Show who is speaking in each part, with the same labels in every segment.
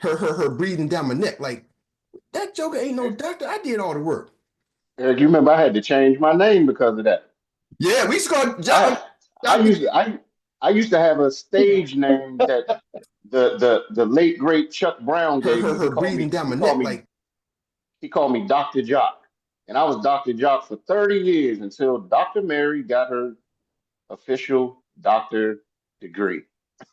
Speaker 1: her breathing down my neck. Like, that joker ain't no doctor. I did all the work.
Speaker 2: Eric, you remember I had to change my name because of that.
Speaker 1: Yeah, we used to call
Speaker 2: I I
Speaker 1: Dr.
Speaker 2: used to I used to have a stage name that the late great Chuck Brown gave me.
Speaker 1: Her breathing down my neck. Like,
Speaker 2: He called me Dr. Jock. And I was Dr. Jock for 30 years until Dr. Meri got her official doctor degree.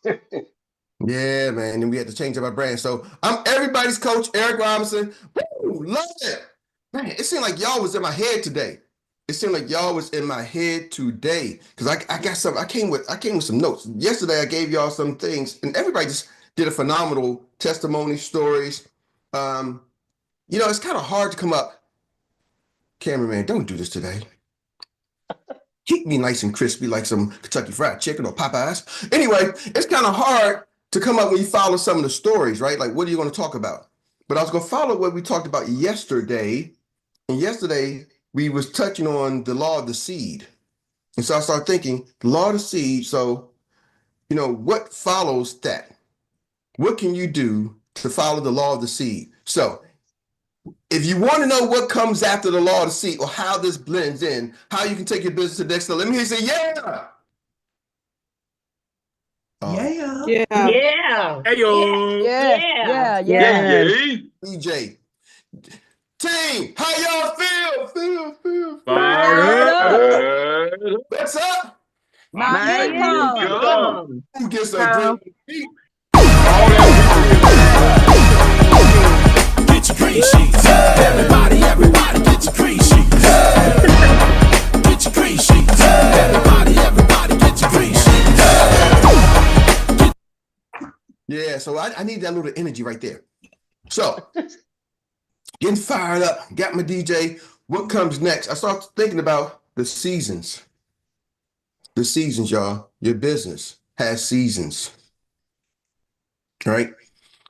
Speaker 1: yeah, man. And we had to change up our brand. So I'm everybody's coach, Erik Robinson. Woo, love it. Man, it seemed like y'all was in my head today. It seemed like y'all was in my head today. Because I got some, I came with some notes. Yesterday I gave y'all some things, and everybody just did a phenomenal testimony, stories. Um, it's kind of hard to come up. Cameraman, don't do this today. Keep me nice and crispy like some Kentucky Fried Chicken or Popeyes. Anyway, it's kind of hard to come up when you follow some of the stories, right? Like, what are you going to talk about? But I was going to follow what we talked about yesterday. And yesterday, we was touching on the law of the seed. And so I started thinking, the law of the seed. So, what follows that? What can you do to follow the law of the seed? So if you want to know what comes after the law of the seed or how this blends in, how you can take your business to the next level, let me hear you say, yeah.
Speaker 3: Yeah.
Speaker 4: Yeah.
Speaker 5: Yeah.
Speaker 6: Hey yo.
Speaker 4: Yeah. Yeah.
Speaker 6: Yeah,
Speaker 4: Yeah.
Speaker 6: yeah.
Speaker 1: DJ. Team, how y'all feel?
Speaker 6: Fired
Speaker 4: Fired up.
Speaker 6: up.
Speaker 1: What's up?
Speaker 4: Miami
Speaker 6: Miami
Speaker 4: come.
Speaker 6: come.
Speaker 1: Who gets a drink?
Speaker 6: All that
Speaker 3: Get your green sheets. Everybody get your green sheets. Get your green sheets. Everybody get your green sheets.
Speaker 1: Yeah, so I need that little energy right there. So, getting fired up, got my DJ. What comes next? I started thinking about the seasons. The seasons, y'all. Your business has seasons. All right?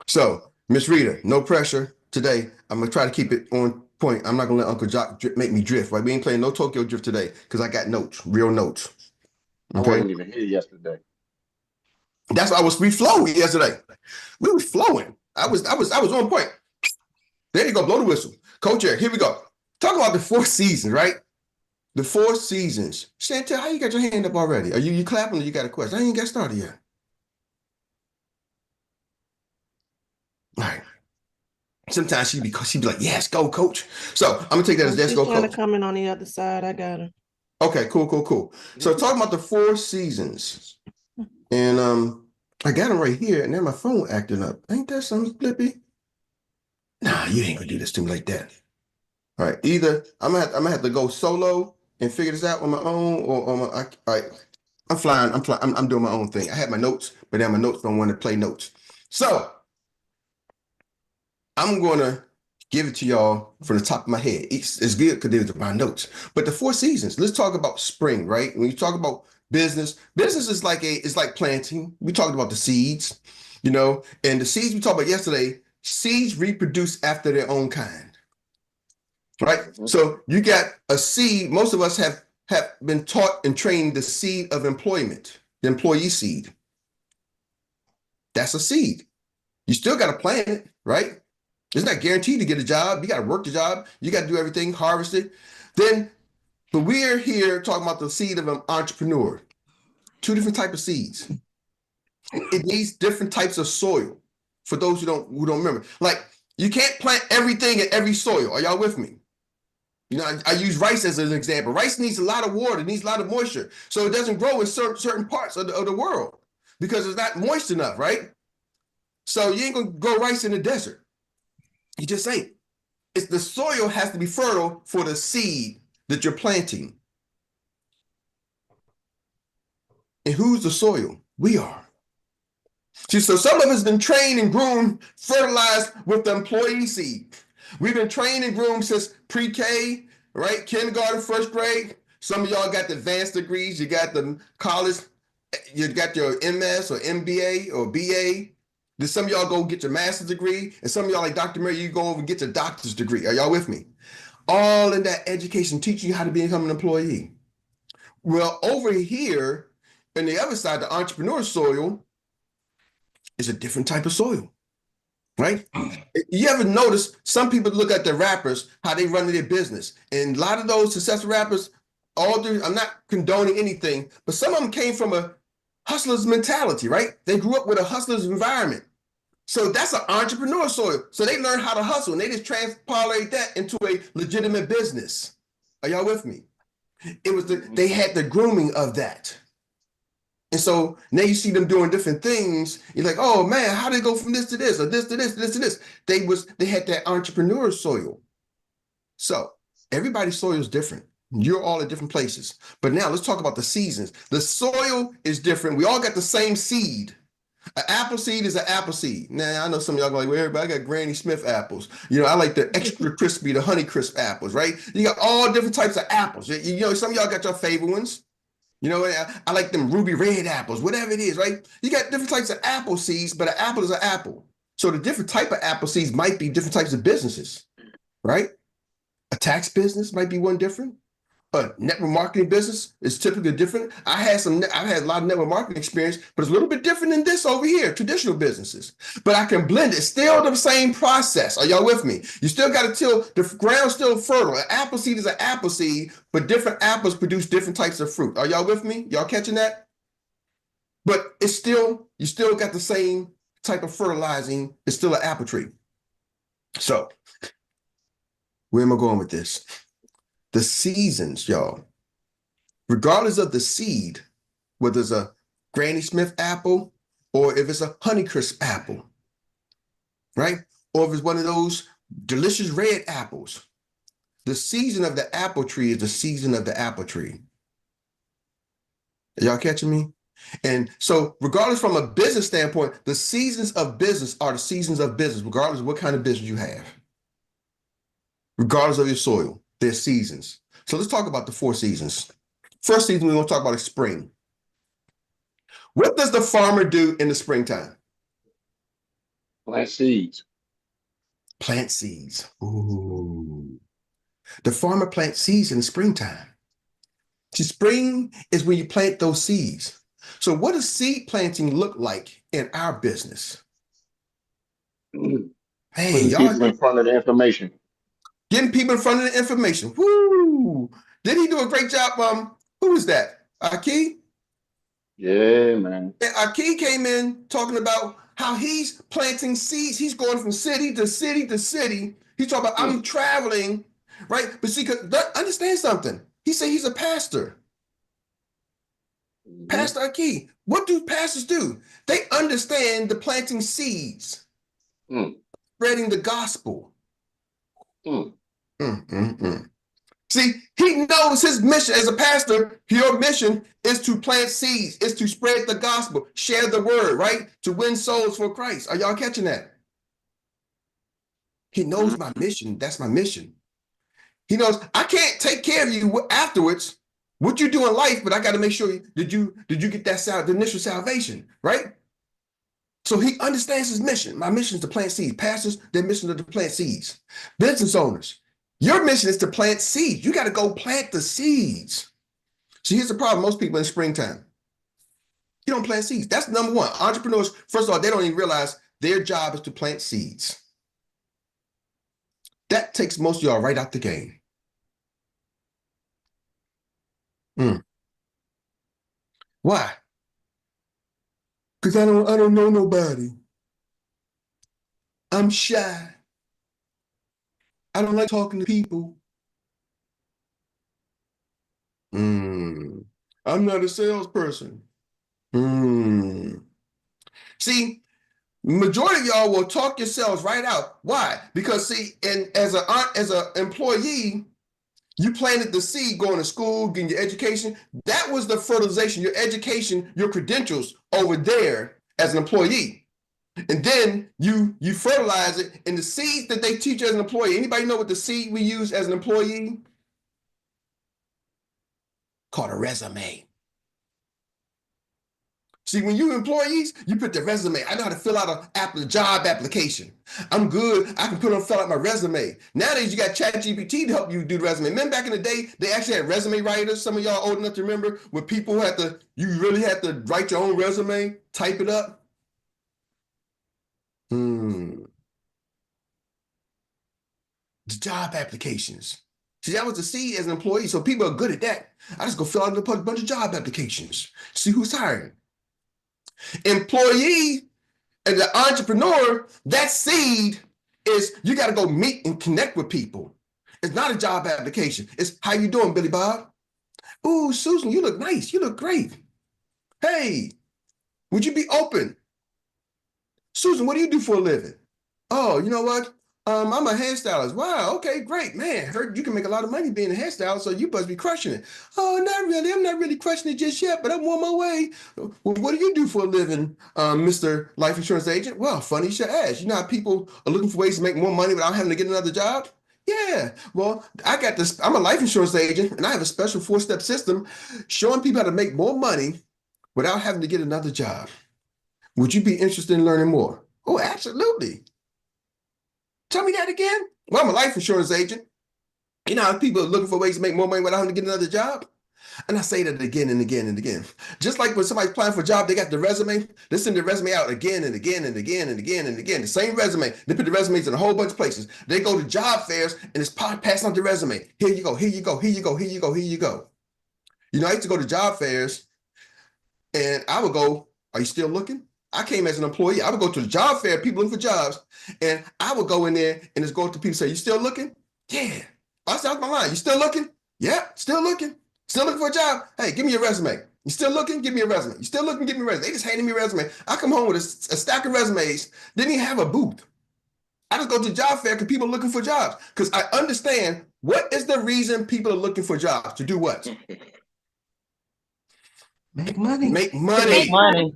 Speaker 1: So, Miss Rita, no pressure. Today, I'm going to try to keep it on point. I'm not going to let Uncle Jock make me drift, right? We ain't playing no Tokyo Drift today because I got notes, real notes.
Speaker 2: I
Speaker 1: Okay?
Speaker 2: wasn't even here yesterday.
Speaker 1: That's why we flowing yesterday. We was flowing. I was on point. There you go, blow the whistle. Coach Eric, here we go. Talk about the 4 seasons, right? The 4 seasons. Chantel, how you got your hand up already? Are you clapping or you got a question? I ain't got started yet. All right. Sometimes she'd be like, yes, go, coach. So I'm gonna take that as yes, go,
Speaker 4: trying
Speaker 1: coach.
Speaker 4: to come in on the other side. I got her.
Speaker 1: Okay, cool. So talking about the 4 seasons. And I got them right here, and then my phone acting up. Ain't that something, Flippy? Nah, you ain't gonna do this to me like that. All right, either I'm gonna have to go solo and figure this out on my own, or on my. All right, I'm flying. I'm doing my own thing. I have my notes, but then my notes don't want to play notes. So I'm gonna give it to y'all from the top of my head. It's good because these are my notes. But the 4 seasons. Let's talk about spring, right? When you talk about business is like planting. We talked about the seeds, and the seeds we talked about yesterday. Seeds reproduce after their own kind, right?
Speaker 2: Mm-hmm.
Speaker 1: So you got a seed. Most of us have been taught and trained the seed of employment, the employee seed. That's a seed. You still got to plant it, right? It's not guaranteed to get a job. You got to work the job. You got to do everything, harvest it. But we're here talking about the seed of an entrepreneur. 2 different types of seeds. It needs different types of soil. For those who don't remember, like you can't plant everything in every soil. Are y'all with me? I use rice as an example. Rice needs a lot of water, needs a lot of moisture, so it doesn't grow in certain parts of the world because it's not moist enough, right? So you ain't gonna grow rice in the desert. You just ain't. The soil has to be fertile for the seed that you're planting. And who's the soil? We are. See, so some of us have been trained and groomed, fertilized with the employee seed. We've been trained and groomed since pre-K, right? Kindergarten, 1st grade. Some of y'all got the advanced degrees. You got the college. You got your MS or MBA or BA. Then some of y'all go get your master's degree. And some of y'all, like Dr. Meri, you go over and get your doctor's degree. Are y'all with me? All in that education teaching you how to become an employee. Well, over here, on the other side, the entrepreneur soil is a different type of soil. right? You ever notice some people look at the rappers, how they run their business, and a lot of those successful rappers, I'm not condoning anything, but some of them came from a hustler's mentality, right? They grew up with a hustler's environment. So that's an entrepreneur soil. So they learned how to hustle and they just transpolate that into a legitimate business. Are y'all with me? It was they had the grooming of that. And so now you see them doing different things. You're like, oh man, how did they go from this to this, or this to this, this to this? They had that entrepreneur soil. So everybody's soil is different. You're all at different places. But now let's talk about the seasons. The soil is different. We all got the same seed. An apple seed is an apple seed. Now I know some of y'all go like, well, everybody got Granny Smith apples. You know, I like the extra crispy, the Honey Crisp apples, right? You got all different types of apples. You know, some of y'all got your favorite ones. You know, I like them ruby red apples, whatever it is, right? You got different types of apple seeds, but an apple is an apple. So the different type of apple seeds might be different types of businesses, right? A tax business might be one different. A network marketing business is typically different. I've had a lot of network marketing experience, but it's a little bit different than this over here, traditional businesses. But I can blend it. Still the same process. Are y'all with me? You still got to till the ground's still fertile. An apple seed is an apple seed, but different apples produce different types of fruit. Are y'all with me? Y'all catching that? But you still got the same type of fertilizing. It's still an apple tree. So where am I going with this? The seasons, y'all, regardless of the seed, whether it's a Granny Smith apple or if it's a Honeycrisp apple, right? Or if it's one of those delicious red apples, the season of the apple tree is the season of the apple tree. Are y'all catching me? And so regardless from a business standpoint, the seasons of business are the seasons of business, regardless of what kind of business you have, regardless of your soil. Their seasons. So let's talk about the 4 seasons. First season, we're going to talk about is spring. What does the farmer do in the springtime?
Speaker 2: Plant seeds.
Speaker 1: Plant seeds. Ooh. The farmer plants seeds in the springtime. See, spring is when you plant those seeds. So what does seed planting look like in our business?
Speaker 2: Putting
Speaker 1: Hey,
Speaker 2: people
Speaker 1: y'all
Speaker 2: in front of the information.
Speaker 1: getting people in front of the information. Woo! Did he do a great job? Who was that? Aki?
Speaker 2: Yeah, man.
Speaker 1: And Aki came in talking about how he's planting seeds. He's going from city to city to city. He's talking about, I'm traveling, right? But see, understand something. He said he's a pastor. Pastor Aki. What do pastors do? They understand the planting seeds, spreading the gospel. See, he knows his mission as a pastor. Your mission is to plant seeds, is to spread the gospel, share the word, right? To win souls for Christ. Are y'all catching that? He knows my mission. That's my mission. He knows I can't take care of you afterwards. What you do in life, but I got to make sure did you get that the initial salvation, right? So he understands his mission. My mission is to plant seeds. Pastors, their mission is to plant seeds. Business owners, your mission is to plant seeds. You got to go plant the seeds. So here's the problem. Most people in springtime, you don't plant seeds. That's number one. Entrepreneurs, first of all, they don't even realize their job is to plant seeds. That takes most of y'all right out the game. Why? Because I don't know nobody. I'm shy. I don't like talking to people. I'm not a salesperson. See, majority of y'all will talk yourselves right out. Why? Because see, and as an employee, you planted the seed going to school, getting your education. That was the fertilization, your education, your credentials over there as an employee. And then you fertilize it, and the seed that they teach as an employee. Anybody know what the seed we use as an employee? Called a resume. See, when you employees, you put the resume. I know how to fill out a job application. I'm good. I can fill out my resume. Nowadays, you got ChatGPT to help you do the resume. Remember back in the day, they actually had resume writers. Some of y'all old enough to remember when people you really had to write your own resume, type it up. The job applications. See, that was the seed as an employee, so people are good at that. I just go fill out a bunch of job applications, see who's hiring. Employee and the entrepreneur, that seed is you got to go meet and connect with people. It's not a job application. It's how you doing, Billy Bob? Ooh, Susan, you look nice. You look great. Hey, would you be open? Susan, what do you do for a living? Oh, you know what? I'm a hairstylist. Wow, okay, great. Man, heard you can make a lot of money being a hairstylist, so you must be crushing it. Oh, not really. I'm not really crushing it just yet, but I'm on my way. Well, what do you do for a living, Mr. Life Insurance Agent? Well, funny you should ask. You know how people are looking for ways to make more money without having to get another job? Yeah, well, I got this. I'm a life insurance agent, and I have a special 4-step system showing people how to make more money without having to get another job. Would you be interested in learning more? Oh, absolutely. Tell me that again. Well, I'm a life insurance agent. You know how people are looking for ways to make more money without having to get another job? And I say that again and again and again. Just like when somebody's applying for a job, they got the resume. They send the resume out again and again and again and again and again. The same resume. They put the resumes in a whole bunch of places. They go to job fairs and it's passing out the resume. Here you go, here you go, here you go, here you go, here you go. You know, I used to go to job fairs and I would go, are you still looking? I came as an employee. I would go to the job fair, people looking for jobs, and I would go in there and just go to people and say, you still looking? Yeah. I said, out my line. You still looking? Yeah, still looking. Still looking for a job? Hey, give me your resume. You still looking? Give me a resume. You still looking? Give me a resume. They just handed me a resume. I come home with a stack of resumes. Didn't even have a booth. I just go to the job fair because people are looking for jobs. Because I understand what is the reason people are looking for jobs. To do what? Make money. Make money.
Speaker 4: Make money.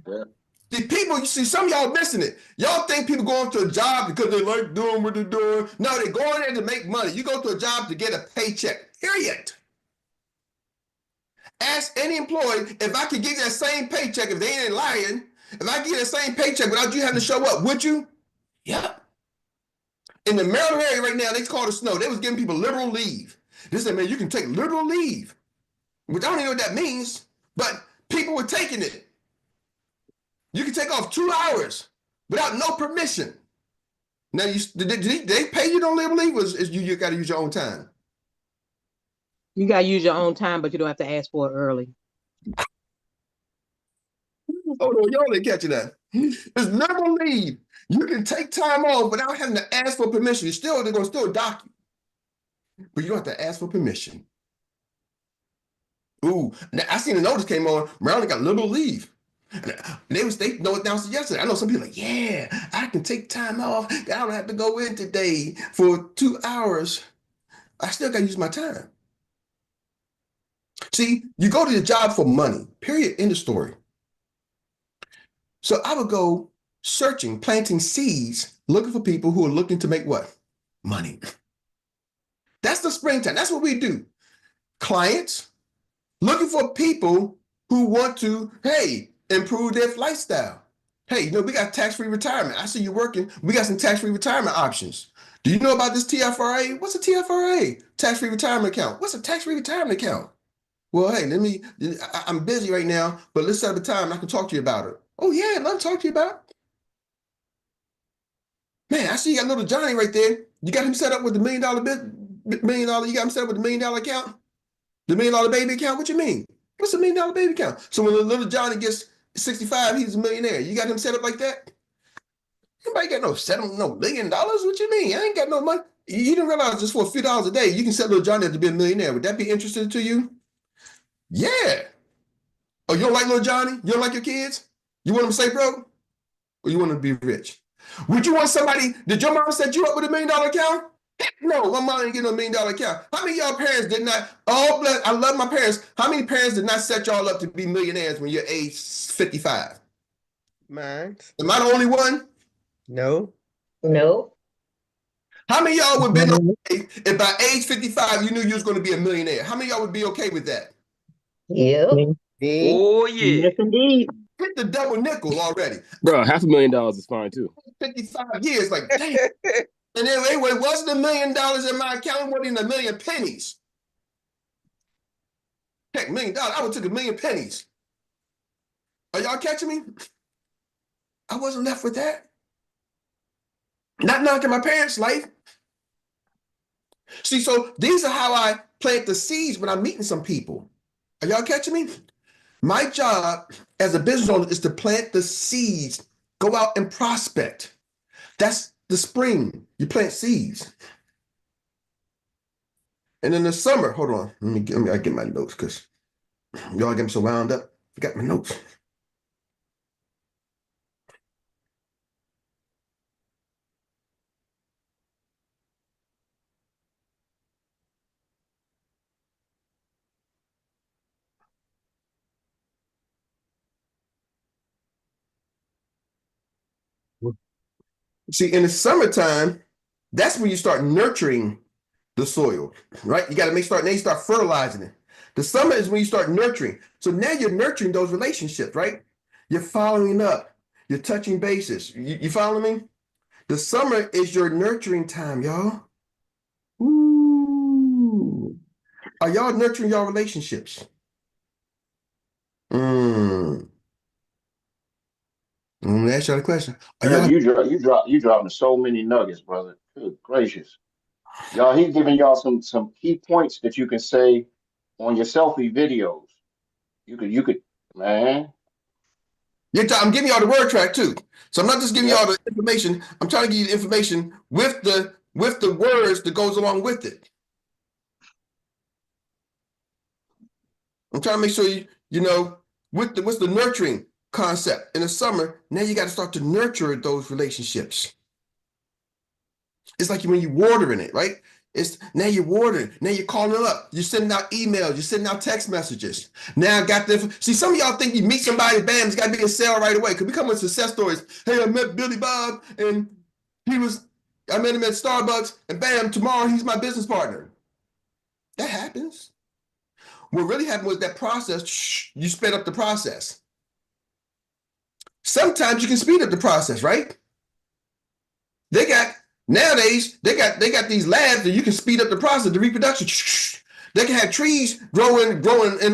Speaker 1: The people, you see, some of y'all missing it. Y'all think people going to a job because they like doing what they're doing. No, they're going there to make money. You go to a job to get a paycheck, period. Ask any employee, if I could get that same paycheck, if they ain't lying, if I get that same paycheck without you having to show up, would you? Yep. In the Maryland area right now, they call it snow. They was giving people liberal leave. They said, man, you can take liberal leave. Which I don't even know what that means, but people were taking it. You can take off 2 hours without no permission. Now, did they pay you on liberal leave, or is you got to use your own time?
Speaker 5: You got to use your own time, but you don't have to ask for it early.
Speaker 1: Hold on, y'all ain't catching that. It's liberal leave. You can take time off without having to ask for permission. They're going to still dock you, but you don't have to ask for permission. Ooh, now I seen a notice came on. Maryland got liberal leave. They announced it yesterday. I know some people like, yeah, I can take time off. I don't have to go in today for 2 hours. I still got to use my time. See, you go to the job for money, period, end of story. So I would go searching, planting seeds, looking for people who are looking to make what? Money. That's the springtime. That's what we do. Clients looking for people who want to, hey, improve their lifestyle. Hey, you know, we got tax-free retirement. I see you working. We got some tax-free retirement options. Do you know about this TFRA? What's a TFRA? Tax-free retirement account. What's a tax-free retirement account? Well, hey, I'm busy right now, but let's set up a time I can talk to you about it. Oh yeah, I'd love to talk to you about it. Man, I see you got little Johnny right there. You got him set up with the $1 million, you got him set up with the $1 million account? The $1 million baby account? What you mean? What's a $1 million baby account? So when the little Johnny gets 65, he's a millionaire. You got him set up like that? Nobody got no $1 million. What you mean? I ain't got no money. You didn't realize just for a few dollars a day, you can set little Johnny up to be a millionaire. Would that be interesting to you? Yeah. Oh, you don't like little Johnny? You don't like your kids? You want them to stay broke? Or you want them to be rich? Would you want somebody, did your mom set you up with a $1 million account? No, my mom didn't get no $1 million account. How many of y'all parents did not, I love my parents. How many parents did not set y'all up to be millionaires when you're age 55?
Speaker 7: Mine.
Speaker 1: Am I the only one?
Speaker 7: No.
Speaker 4: No.
Speaker 1: How many of y'all would have been okay if by age 55 you knew you was going to be a millionaire? How many of y'all would be okay with that?
Speaker 4: Yep.
Speaker 7: Me.
Speaker 6: Oh, yeah.
Speaker 5: Yes, indeed.
Speaker 1: Hit the double nickel already.
Speaker 8: Bro, $500,000 is fine too.
Speaker 1: 55 years, like, damn. And then it wasn't $1 million in my account, it wasn't a million pennies. Heck, $1 million, I would have took a million pennies. Are y'all catching me? I wasn't left with that. Not knocking my parents' life. See, so these are how I plant the seeds when I'm meeting some people. Are y'all catching me? My job as a business owner is to plant the seeds, go out and prospect. That's the spring. You plant seeds. And in the summer, hold on, let me get my notes because y'all get me so wound up. I got my notes. See, in the summertime, that's when you start nurturing the soil, right? You got to now you start fertilizing it. The summer is when you start nurturing. So now you're nurturing those relationships, right? You're following up, you're touching bases. You follow me? The summer is your nurturing time, y'all. Ooh. Are y'all nurturing your relationships? Mm. I'm gonna ask y'all a question. Are
Speaker 2: Eric,
Speaker 1: y'all
Speaker 2: you dropping so many nuggets, brother. Good gracious. Y'all, he's giving y'all some key points that you can say on your selfie videos. You could, man.
Speaker 1: I'm giving y'all the word track too. So I'm not just giving y'all
Speaker 2: Yep.
Speaker 1: the information. I'm trying to give you the information with the words that goes along with it. I'm trying to make sure you know what's the nurturing concept in the summer. Now you got to start to nurture those relationships. It's like when you're watering it, right? It's now you're watering. Now you're calling them up. You're sending out emails. You're sending out text messages. Now I got the see. Some of y'all think you meet somebody, bam, it's got to be a sale right away. Because we come with success stories. Hey, I met Billy Bob, and I met him at Starbucks, and bam, tomorrow he's my business partner. That happens. What really happened was that process. You sped up the process. Sometimes you can speed up the process, right? Nowadays they got these labs that you can speed up the process, the reproduction. They can have trees growing in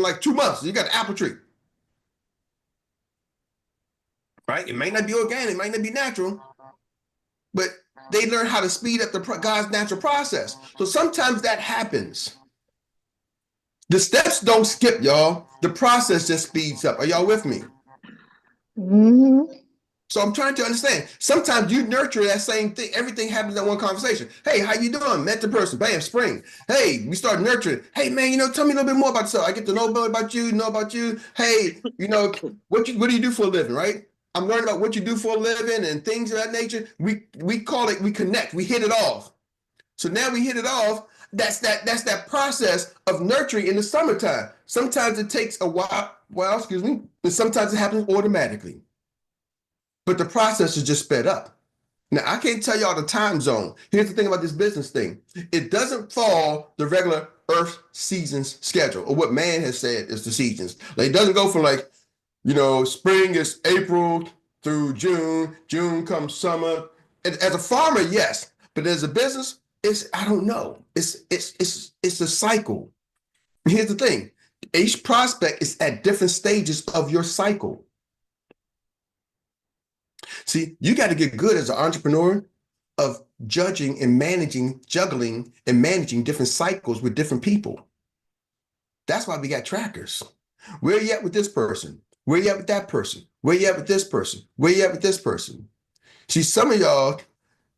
Speaker 1: like 2 months. You got an apple tree, right? It may not be organic, it might not be natural, but they learn how to speed up God's natural process. So sometimes that happens. The steps don't skip, y'all. The process just speeds up. Are y'all with me?
Speaker 4: Mhm.
Speaker 1: So I'm trying to understand. Sometimes you nurture that same thing. Everything happens in one conversation. Hey, how you doing? Met the person. Bam, spring. Hey, we start nurturing. Hey, man, tell me a little bit more about yourself. I get to know about you, know about you. Hey, what do you do for a living, right? I'm learning about what you do for a living and things of that nature. We call it, we connect, we hit it off. So now we hit it off. That's that process of nurturing in the summertime. Sometimes it takes a while, but sometimes it happens automatically. But the process is just sped up. Now, I can't tell y'all the time zone. Here's the thing about this business thing. It doesn't fall the regular Earth seasons schedule, or what man has said is the seasons. Like, it doesn't go from spring is April through June. June comes summer. And as a farmer, yes. But as a business, I don't know. It's a cycle. Here's the thing. Each prospect is at different stages of your cycle. See, you got to get good as an entrepreneur of juggling and managing different cycles with different people. That's why we got trackers. Where you at with this person? Where you at with that person? Where you at with this person? Where you at with this person? See, some of y'all,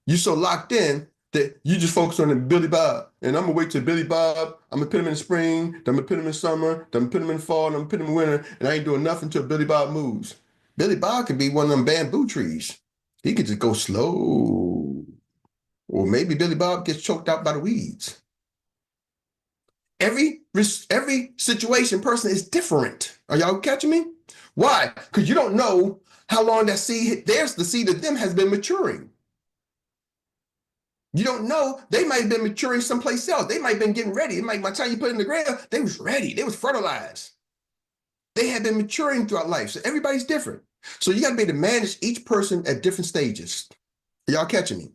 Speaker 1: you so locked in that you just focus on the Billy Bob. And I'm gonna wait till Billy Bob. I'm gonna put him in the spring, then I'm gonna put him in summer, then I'm gonna put him in fall, then I'm gonna put him in winter, and I ain't doing nothing until Billy Bob moves. Billy Bob could be one of them bamboo trees. He could just go slow. Or maybe Billy Bob gets choked out by the weeds. Every situation person is different. Are y'all catching me? Why? Because you don't know how long that seed, the seed of them has been maturing. You don't know, they might have been maturing someplace else. They might have been getting ready. By the time you put it in the ground, they was ready. They was fertilized. They had been maturing throughout life. So everybody's different. So you got to be able to manage each person at different stages. Are y'all catching me?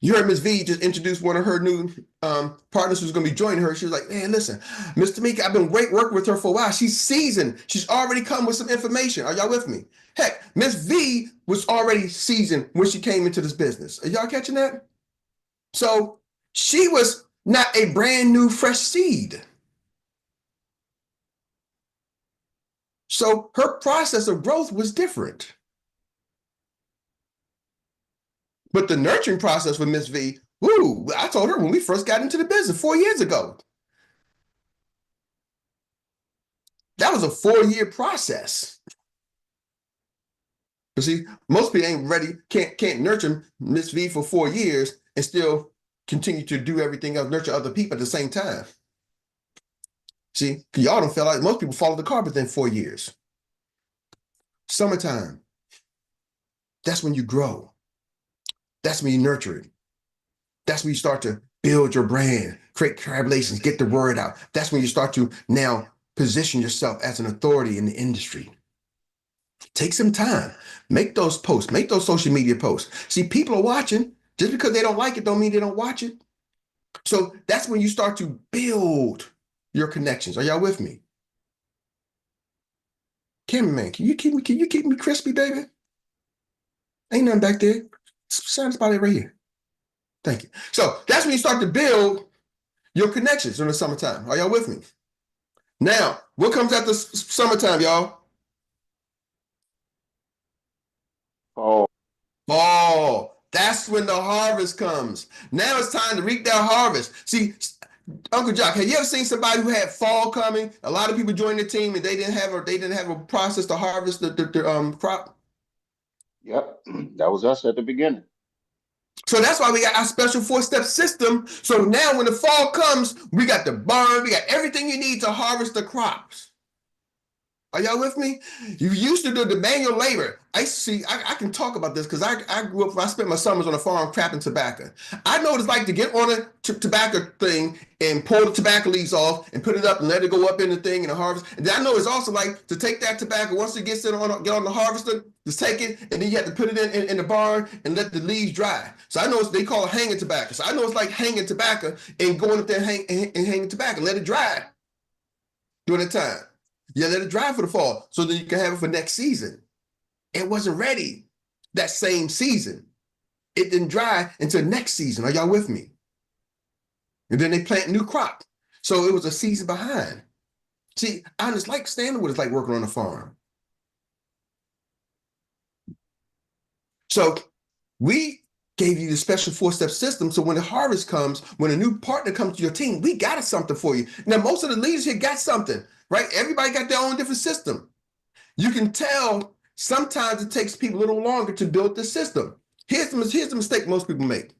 Speaker 1: You heard Ms. V just introduce one of her new partners who's going to be joining her. She was like, man, listen, Ms. Tamika, I've been working with her for a while. She's seasoned. She's already come with some information. Are y'all with me? Heck, Ms. V was already seasoned when she came into this business. Are y'all catching that? So she was not a brand new fresh seed. So her process of growth was different. But the nurturing process with Miss V, woo, I told her when we first got into the business 4 years ago. That was a 4-year process. You see, most people ain't ready, can't nurture Miss V for 4 years and still continue to do everything else, nurture other people at the same time. See, y'all don't feel like most people follow the car within 4 years. Summertime. That's when you grow. That's when you nurture it. That's when you start to build your brand, create collaborations, get the word out. That's when you start to now position yourself as an authority in the industry. Take some time. Make those posts. Make those social media posts. See, people are watching. Just because they don't like it don't mean they don't watch it. So that's when you start to build your connections. Are y'all with me? Cameraman, can you keep me crispy, baby? Ain't nothing back there. Shine spot right here. Thank you. So that's when you start to build your connections during the summertime. Are y'all with me? Now, what comes after summertime, y'all? Fall. That's when the harvest comes. Now it's time to reap that harvest. See, Uncle Jock, have you ever seen somebody who had fall coming? A lot of people joined the team and they didn't have a process to harvest the crop.
Speaker 2: Yep, that was us at the beginning.
Speaker 1: So that's why we got our special 4-step system. So now when the fall comes, we got the barn, we got everything you need to harvest the crops. Are y'all with me? You used to do the manual labor. I can talk about this because I grew up, I spent my summers on a farm crapping tobacco. I know what it's like to get on a tobacco thing and pull the tobacco leaves off and put it up and let it go up in the thing and the harvest. And then I know it's also like to take that tobacco, once it gets get on the harvester, just take it, and then you have to put it in the barn and let the leaves dry. So I know they call it hanging tobacco. So I know it's like hanging tobacco and going up there and hanging tobacco, let it dry during the time. Yeah, let it dry for the fall so that you can have it for next season. It wasn't ready that same season. It didn't dry until next season. Are y'all with me? And then they plant new crop. So it was a season behind. See, I just like standing what it's like working on a farm. So we gave you the special 4-step system. So when the harvest comes, when a new partner comes to your team, we got something for you. Now, most of the leaders here got something, right? Everybody got their own different system. You can tell sometimes it takes people a little longer to build the system. Here's the mistake most people make.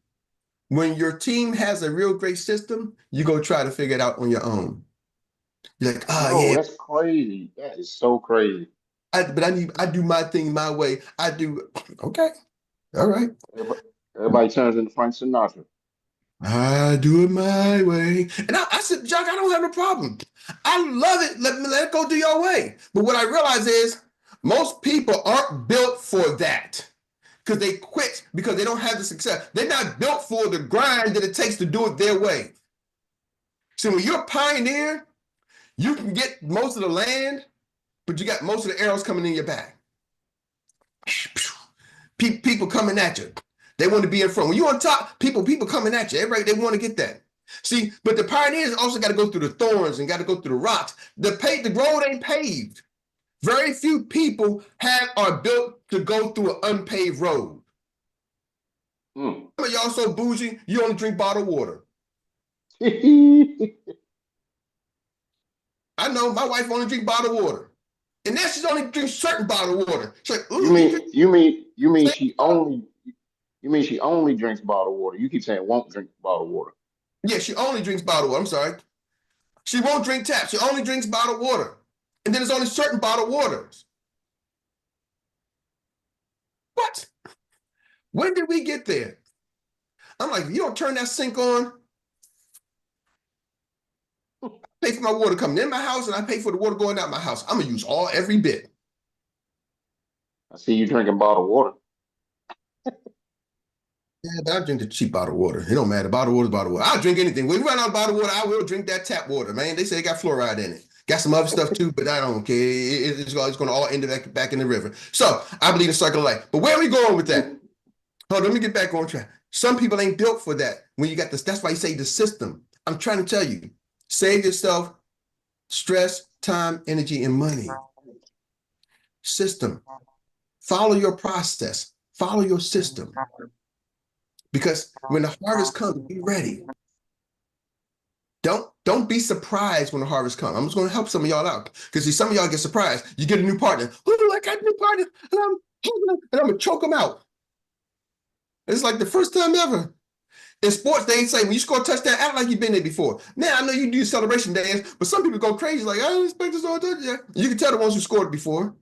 Speaker 1: When your team has a real great system, you go try to figure it out on your own. You're like,
Speaker 2: No, that's crazy. That is so crazy.
Speaker 1: But I do my thing my way. I do, okay, all right.
Speaker 2: Everybody turns into Frank Sinatra.
Speaker 1: I do it my way. And I said, Jock, I don't have a problem. I love it. Let it go do your way. But what I realize is most people aren't built for that because they quit because they don't have the success. They're not built for the grind that it takes to do it their way. So when you're a pioneer, you can get most of the land, but you got most of the arrows coming in your back. People coming at you. They want to be in front. When you're on top, people coming at you. Everybody, they want to get that. See, but the pioneers also got to go through the thorns and got to go through the rocks. The road ain't paved. Very few people are built to go through an unpaved road. Some of y'all so bougie, you only drink bottled water. I know my wife only drink bottled water. And then she's only drinks certain bottled water. She's like, ooh,
Speaker 2: you mean she only drinks bottled water. You keep saying won't drink bottled water.
Speaker 1: Yeah, she only drinks bottled water. I'm sorry. She won't drink tap. She only drinks bottled water. And then there's only certain bottled waters. What? When did we get there? I'm like, you don't turn that sink on. I pay for my water coming in my house and I pay for the water going out my house. I'm gonna use every bit.
Speaker 2: I see you drinking bottled water.
Speaker 1: Yeah, but I drink the cheap bottled water. It don't matter. Bottled water is bottled water. I'll drink anything. When we run out of bottled water, I will drink that tap water, man. They say it got fluoride in it. Got some other stuff too, but I don't care. It's going to all end back in the river. So I believe in circle of life. But where are we going with that? Hold on, let me get back on track. Some people ain't built for that. When you got this, that's why you say the system. I'm trying to tell you, save yourself stress, time, energy, and money. System. Follow your process. Follow your system. Because when the harvest comes, be ready. Don't be surprised when the harvest comes. I'm just going to help some of y'all out. Because see, some of y'all get surprised. You get a new partner. Oh, I got a new partner. And I'm going to choke them out. It's like the first time ever. In sports, they say when you score a touchdown, act like you've been there before. Now, I know you do celebration dance, but some people go crazy like, I didn't expect this all touchdown. You can tell the ones who scored before.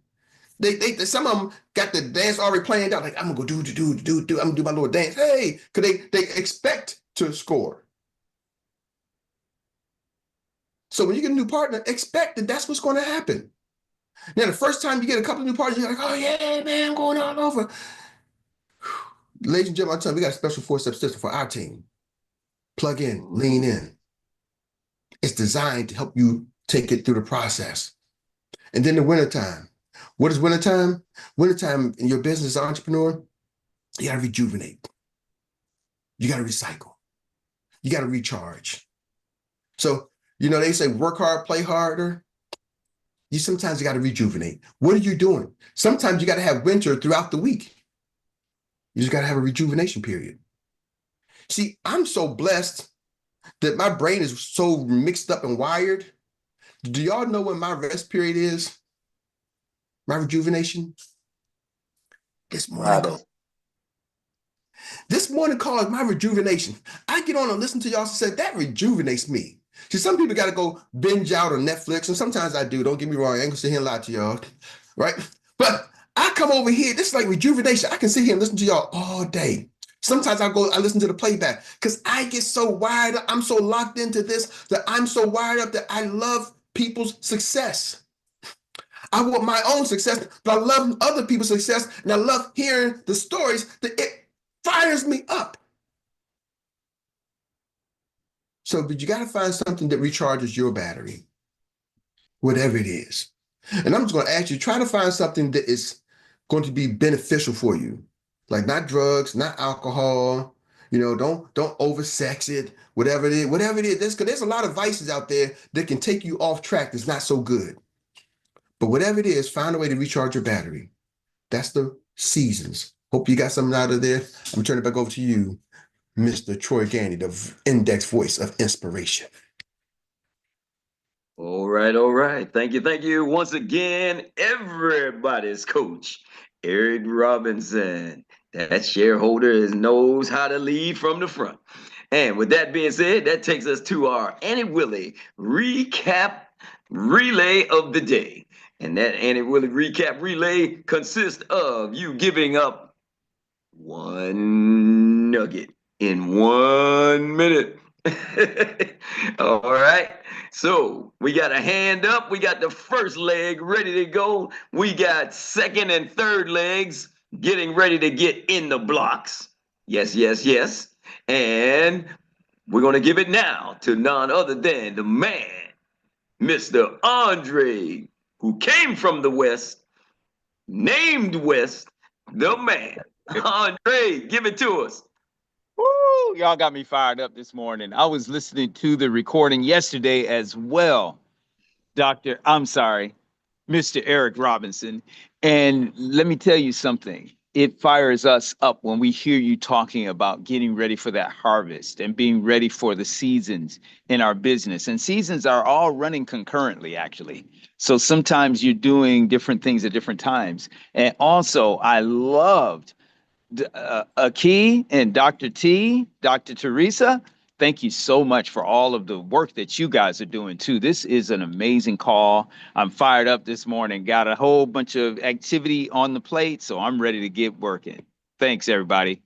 Speaker 1: They some of them got the dance already planned out. Like, I'm gonna go do. I'm gonna do my little dance. Hey, because they expect to score. So when you get a new partner, expect that that's what's going to happen. Now, the first time you get a couple of new partners, you're like, oh yeah, man, I'm going all over. Ladies and gentlemen, I tell you, we got a special 4-step system for our team. Plug in, lean in. It's designed to help you take it through the process. And then the wintertime. What is wintertime? Wintertime in your business as an entrepreneur, you got to rejuvenate. You got to recycle. You got to recharge. So, they say work hard, play harder. Sometimes you got to rejuvenate. What are you doing? Sometimes you got to have winter throughout the week. You just got to have a rejuvenation period. See, I'm so blessed that my brain is so mixed up and wired. Do y'all know when my rest period is? My rejuvenation? This morning call. This morning call is my rejuvenation. I get on and listen to y'all and say, that rejuvenates me. See, some people got to go binge out on Netflix, and sometimes I do. Don't get me wrong. I ain't going to sit here and lie to y'all, right? But I come over here. This is like rejuvenation. I can sit here and listen to y'all all day. Sometimes I listen to the playback because I get so wired up. I'm so locked into this that I'm so wired up that I love people's success. I want my own success, but I love other people's success, and I love hearing the stories that it fires me up. So, but you got to find something that recharges your battery, whatever it is. And I'm just going to ask you, try to find something that is going to be beneficial for you, like not drugs, not alcohol. Don't oversex it, whatever it is. There's a lot of vices out there that can take you off track. That's not so good. But whatever it is, find a way to recharge your battery. That's the seasons. Hope you got something out of there. I'm going to turn it back over to you, Mr. Troy Gandy, the index voice of inspiration.
Speaker 9: All right. Thank you. Once again, everybody's coach, Erik Robinson. That shareholder knows how to lead from the front. And with that being said, that takes us to our Annie Willie recap relay of the day. And that Annie Willie recap relay consists of you giving up one nugget in 1 minute. All right. So we got a hand up. We got the first leg ready to go. We got second and third legs getting ready to get in the blocks. Yes. And we're going to give it now to none other than the man, Mr. Andre, who came from the West, named West, the man. Andre, give it to us.
Speaker 10: Woo, y'all got me fired up this morning. I was listening to the recording yesterday as well. Mr. Erik Robinson. And let me tell you something. It fires us up when we hear you talking about getting ready for that harvest and being ready for the seasons in our business. And seasons are all running concurrently, actually. So sometimes you're doing different things at different times. And also, I loved Aki and Dr. T, Dr. Teresa. Thank you so much for all of the work that you guys are doing too. This is an amazing call. I'm fired up this morning. Got a whole bunch of activity on the plate, so I'm ready to get working. Thanks, everybody.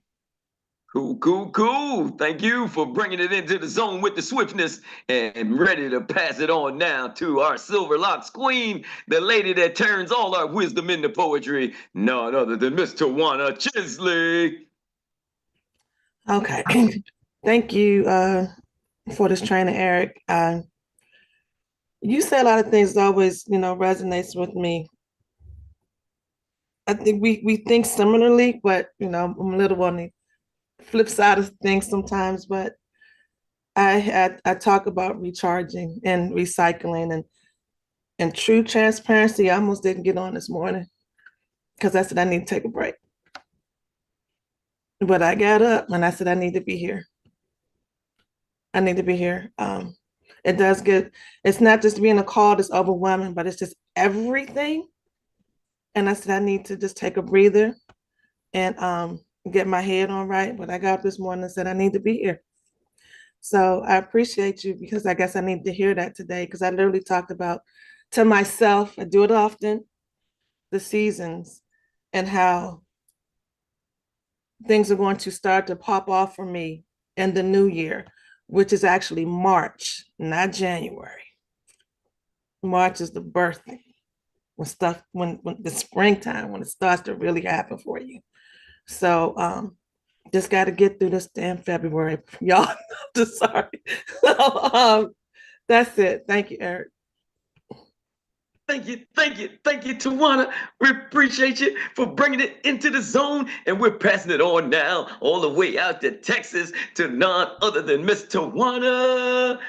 Speaker 9: Cool. Thank you for bringing it into the zone with the swiftness and ready to pass it on now to our Silver Locks queen, the lady that turns all our wisdom into poetry, none other than Miss Tawana Chisley.
Speaker 4: Okay. Thank you for this training, Erik. You say a lot of things that always, resonates with me. I think we think similarly, but I'm a little on the flip side of things sometimes, but I talk about recharging and recycling and true transparency. I almost didn't get on this morning because I said I need to take a break. But I got up and I said I need to be here. I need to be here. It does get, it's not just being a call that's overwhelming, but it's just everything. And I said I need to just take a breather and get my head on right. But I got up this morning and said I need to be here. So I appreciate you because I guess I need to hear that today because I literally talked about to myself, I do it often, the seasons and how things are going to start to pop off for me in the new year, which is actually March, not January. March is the birthing, when the springtime, when it starts to really happen for you. So just got to get through this damn February, y'all. I'm just sorry. That's it. Thank you, Eric.
Speaker 9: Thank you, Tawana. We appreciate you for bringing it into the zone, and we're passing it on now, all the way out to Texas, to none other than Miss Tawana,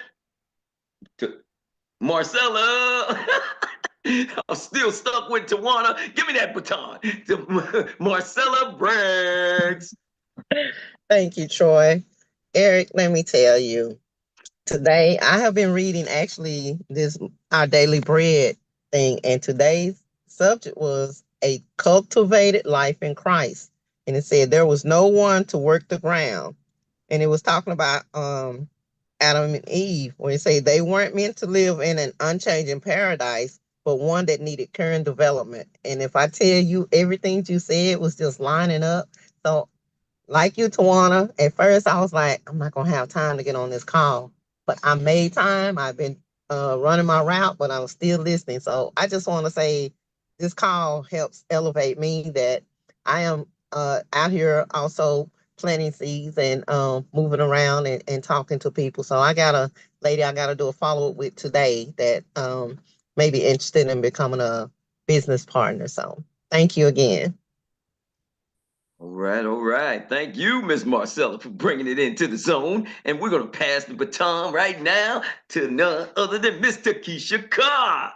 Speaker 9: to Marcella. I'm still stuck with Tawana. Give me that baton to Marcella Braggs.
Speaker 7: Thank you, Troy. Eric, let me tell you, today I have been reading actually this Our Daily Bread thing, and today's subject was a cultivated life in Christ. And it said there was no one to work the ground. And it was talking about Adam and Eve, where it said they weren't meant to live in an unchanging paradise, but one that needed current development. And if I tell you everything you said was just lining up. So like you, Tawana, at first I was like, I'm not gonna have time to get on this call, but I made time. I've been running my route, but I'm still listening. So I just want to say this call helps elevate me that I am out here also planting seeds and moving around and talking to people. So I got a lady I got to do a follow up with today that may be interested in becoming a business partner. So thank you again.
Speaker 9: All right. Thank you, Miss Marcella, for bringing it into the zone. And we're going to pass the baton right now to none other than Mr. Keisha Carr.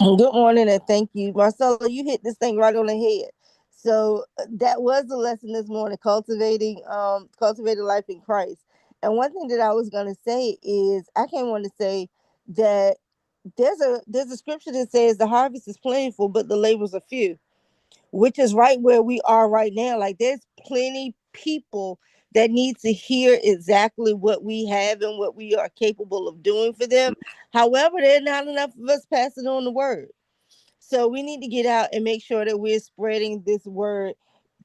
Speaker 11: Good morning and thank you. Marcella, you hit this thing right on the head. So that was the lesson this morning, cultivating life in Christ. And one thing that I was gonna say is I came on to say that there's a scripture that says the harvest is plentiful, but the labors are few, which is right where we are right now. Like there's plenty people that need to hear exactly what we have and what we are capable of doing for them. However, there's not enough of us passing on the word. So we need to get out and make sure that we're spreading this word,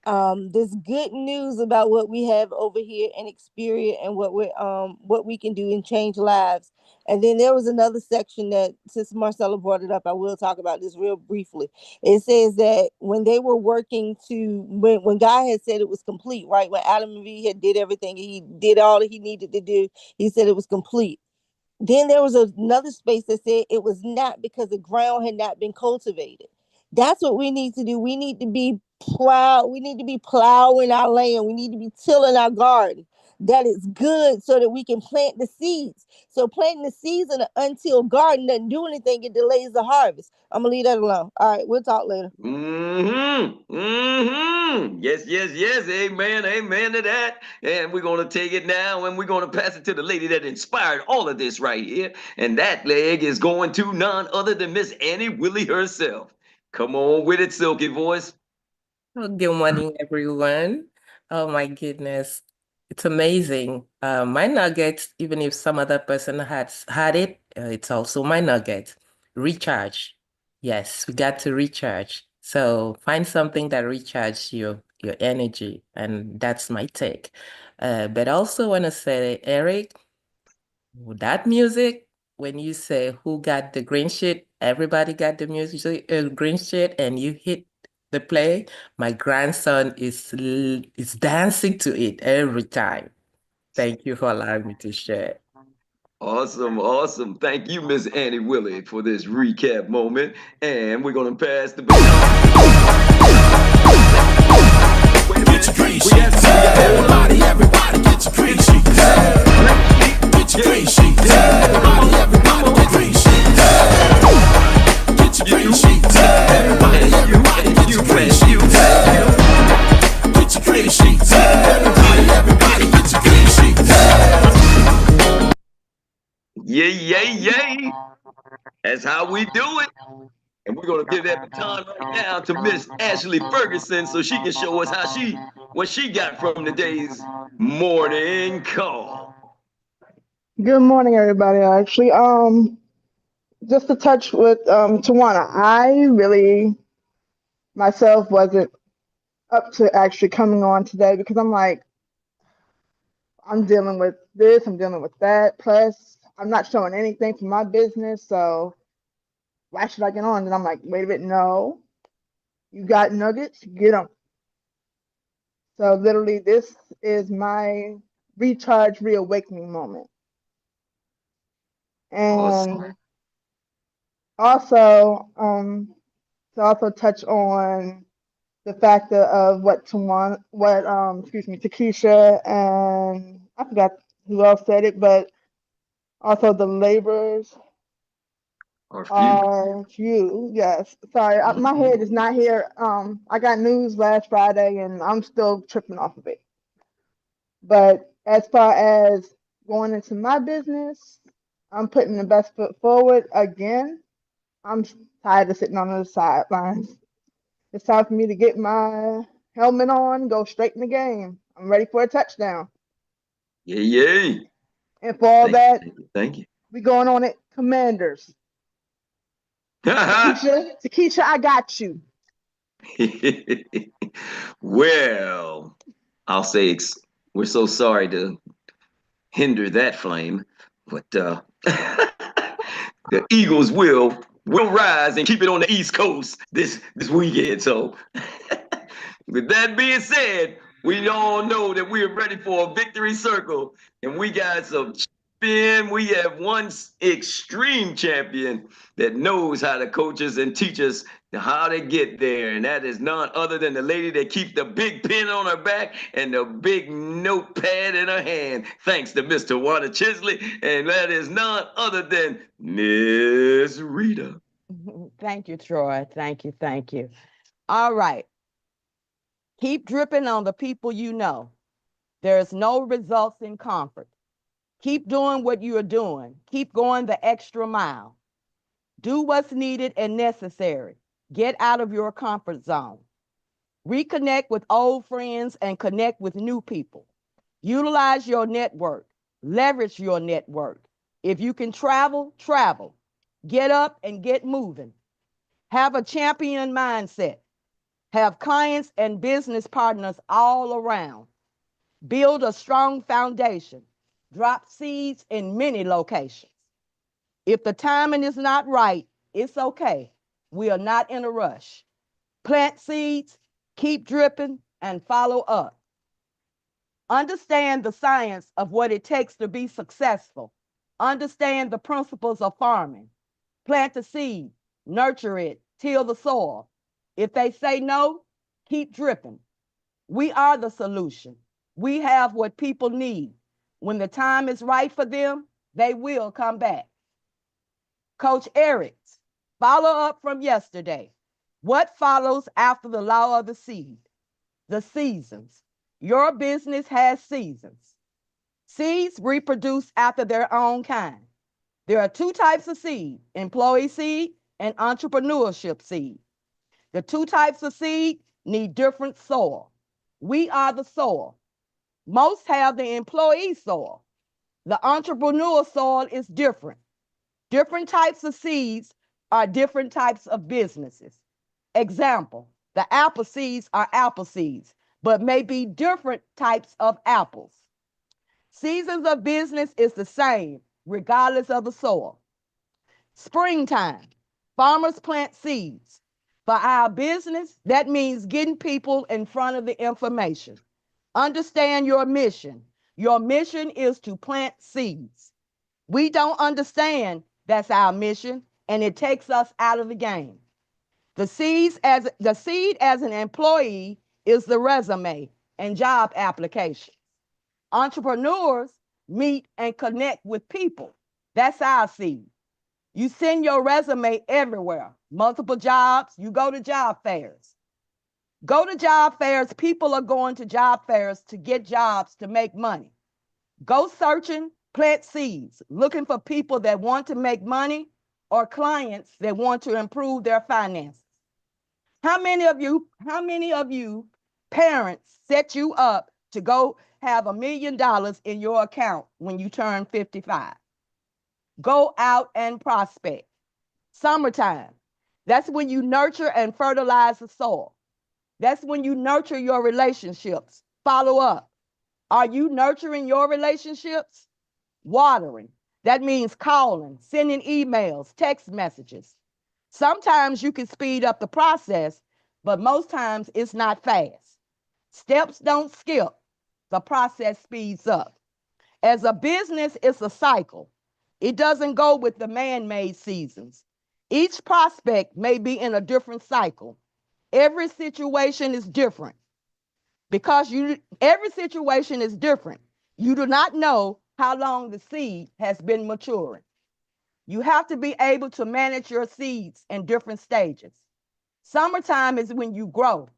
Speaker 11: this good news about what we have over here and Experience and what we can do and change lives. And then there was another section that, since Marcella brought it up, I will talk about this real briefly. It says that when they were working when God had said it was complete, right? When Adam and Eve had did everything, he did all that he needed to do. He said it was complete. Then there was another space that said it was not, because the ground had not been cultivated. That's what we need to do. We need to be plowed. We need to be plowing our land. We need to be tilling our garden. That is good so that we can plant the seeds. So planting the seeds in an untilled garden doesn't do anything. It delays the harvest. I'm going to leave that alone. All right, we'll talk later.
Speaker 9: Yes. Amen to that. And we're going to take it now and we're going to pass it to the lady that inspired all of this right here. And that leg is going to none other than Miss Annie Willie herself. Come on with it, Silky Voice.
Speaker 12: Oh, good morning, everyone. Oh my goodness. It's amazing. My nugget, even if some other person has had it, it's also my nugget. Recharge. Yes, we got to recharge. So find something that recharges your energy, and that's my take. But also want to say, Eric, that music, when you say who got the green sheet, everybody got the music, green sheet, and you hit the play, my grandson is dancing to it every time. Thank you for allowing me to share.
Speaker 9: Awesome. Thank you, Miss Annie Willie, for this recap moment. And we're going to pass the baton.
Speaker 3: Get your green sheets. Everybody,
Speaker 9: Yay, yay, yay. That's how we do it. And we're gonna give that baton right now to Miss Ashley Ferguson so she can show us what she got from today's morning call.
Speaker 13: Good morning, everybody. Actually, just to touch with Tawana, I really myself wasn't up to actually coming on today because I'm like, I'm dealing with this, I'm dealing with that. Plus, I'm not showing anything for my business, so why should I get on? And I'm like, wait a minute, no, you got nuggets, get them. So literally, this is my recharge, reawakening moment.
Speaker 9: Awesome.
Speaker 13: And also, to also touch on the factor of what Takesha and I forgot who else said it, but also the laborers
Speaker 9: Or few.
Speaker 13: are few. Yes, sorry, my head is not here. I got news last Friday, and I'm still tripping off of it. But as far as going into my business, I'm putting the best foot forward again. I'm tired of sitting on the sidelines. It's time for me to get my helmet on, go straight in the game. I'm ready for a touchdown.
Speaker 9: Yay, yay.
Speaker 13: And for all that,
Speaker 9: Thank you.
Speaker 13: we going on it, Commanders. Takesha, I got you.
Speaker 9: Well, I'll say we're so sorry to hinder that flame, but the Eagles will rise and keep it on the East Coast this weekend. So, with that being said, we all know that we're ready for a victory circle, and we got some champion. We have one extreme champion that knows how to coach us and teach us how to get there, and that is none other than the lady that keeps the big pen on her back and the big notepad in her hand. Thanks to Mr. Wanda Chisley, and that is none other than Miss Rita.
Speaker 14: Thank you, Troy. Thank you. Thank you. All right. Keep dripping on the people you know. There's no results in comfort. Keep doing what you are doing. Keep going the extra mile. Do what's needed and necessary. Get out of your comfort zone. Reconnect with old friends and connect with new people. Utilize your network. Leverage your network. If you can travel, travel. Get up and get moving. Have a champion mindset. Have clients and business partners all around. Build a strong foundation. Drop seeds in many locations. If the timing is not right, it's okay. We are not in a rush. Plant seeds, keep dripping, and follow up. Understand the science of what it takes to be successful. Understand the principles of farming. Plant the seed, nurture it, till the soil. If they say no, keep dripping. We are the solution. We have what people need. When the time is right for them, they will come back. Coach Erik, follow up from yesterday. What follows after the law of the seed? The seasons. Your business has seasons. Seeds reproduce after their own kind. There are two types of seed, employee seed and entrepreneurship seed. The two types of seed need different soil. We are the soil. Most have the employee soil. The entrepreneur soil is different. Different types of seeds are different types of businesses. Example, the apple seeds are apple seeds, but may be different types of apples. Seasons of business is the same, regardless of the soil. Springtime, farmers plant seeds. For our business, that means getting people in front of the information. Understand your mission. Your mission is to plant seeds. We don't understand that's our mission, and it takes us out of the game. The seed as an employee is the resume and job application. Entrepreneurs meet and connect with people. That's our seed. You send your resume everywhere, multiple jobs, you go to job fairs. Go to job fairs. People are going to job fairs to get jobs, to make money. Go searching Plant seeds, looking for people that want to make money or clients that want to improve their finances. How many of you parents set you up to go have $1 million in your account when you turn 55? Go out and prospect. Summertime, that's when you nurture and fertilize the soil. That's when you nurture your relationships. Follow up. Are you nurturing your relationships? Watering. That means calling, sending emails, text messages. Sometimes you can speed up the process, but most times it's not fast. Steps don't skip. The process speeds up. As a business, it's a cycle. It doesn't go with the man-made seasons. Each prospect may be in a different cycle. Every situation is different. Because every situation is different, you do not know how long the seed has been maturing. You have to be able to manage your seeds in different stages. Summertime is when you grow.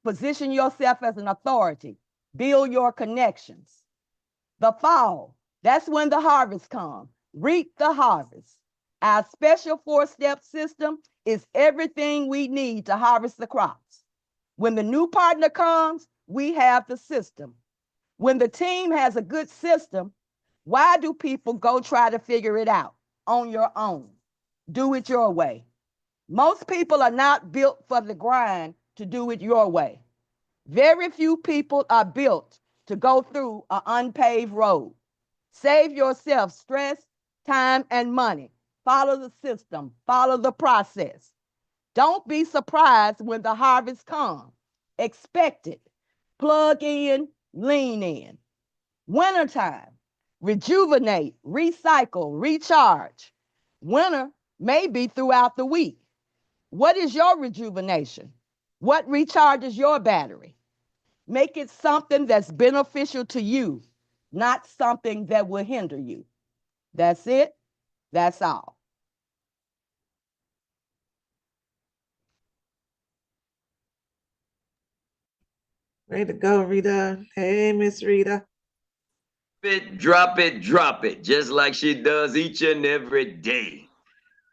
Speaker 14: Position yourself as an authority. Build your connections. The fall, that's when the harvest comes. Reap the harvest. Our special 4-step system is everything we need to harvest the crops. When the new partner comes, we have the system. When the team has a good system, why do people go try to figure it out on your own? Do it your way. Most people are not built for the grind to do it your way. Very few people are built to go through an unpaved road. Save yourself stress, time, and money. Follow the system. Follow the process. Don't be surprised when the harvest comes. Expect it. Plug in, lean in. Wintertime, rejuvenate, recycle, recharge. Winter may be throughout the week. What is your rejuvenation? What recharges your battery? Make it something that's beneficial to you, not something that will hinder you. That's it. That's all.
Speaker 4: Way to go, Rita. Hey, Miss Rita.
Speaker 9: Drop it, drop it, just like she does each and every day.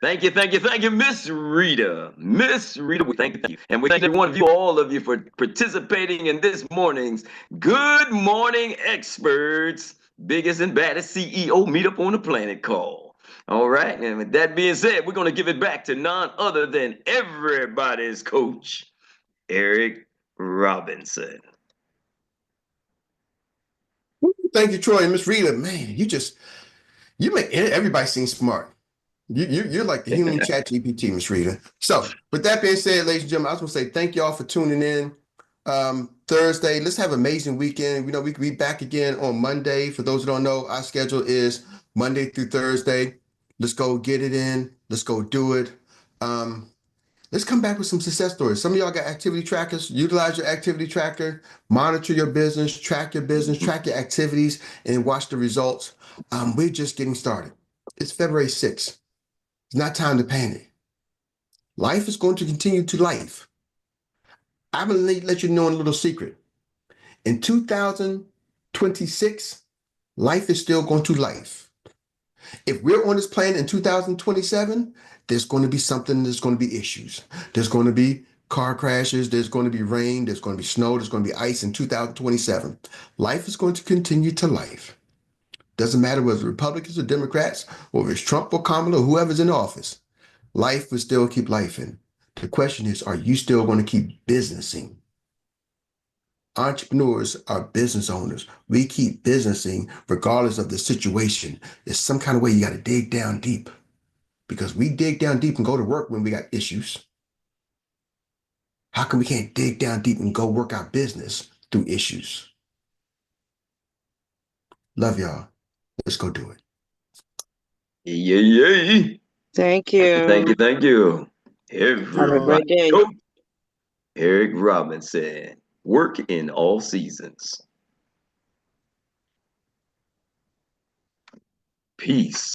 Speaker 9: Thank you, Miss Rita. Miss Rita, we thank you. And we thank every one of you, all of you, for participating in this morning's Good Morning Experts, biggest and baddest CEO meetup on the planet call. All right, and with that being said, we're going to give it back to none other than everybody's coach, Erik Robinson.
Speaker 1: Thank you, Troy and Miss Rita. Man, you make everybody seem smart. You're like the human chat GPT, Miss Rita. So with that being said, ladies and gentlemen, I was gonna say thank y'all for tuning in. Thursday, let's have an amazing weekend. We know we can be back again on Monday. For those who don't know, our schedule is Monday through Thursday. Let's go get it in. Let's go do it. Let's come back with some success stories. Some of y'all got activity trackers. Utilize your activity tracker, monitor your business, track your activities, and watch the results. We're just getting started. It's February 6th. It's not time to panic. Life is going to continue to life. I'm going to let you know a little secret. In 2026, life is still going to life. If we're on this planet in 2027, there's going to be something, there's going to be issues. There's going to be car crashes, there's going to be rain, there's going to be snow, there's going to be ice in 2027. Life is going to continue to life. Doesn't matter whether it's Republicans or Democrats, or if it's Trump or Kamala or whoever's in office. Life will still keep life in. The question is, are you still going to keep businessing? Entrepreneurs are business owners. We keep businessing regardless of the situation. There's some kind of way you got to dig down deep, because we dig down deep and go to work when we got issues. How come we can't dig down deep and go work our business through issues? Love y'all. Let's go do it.
Speaker 9: Yay.
Speaker 7: Thank you.
Speaker 9: Thank you.
Speaker 7: Have a great day.
Speaker 9: Coach Erik Robinson. Work in all seasons. Peace.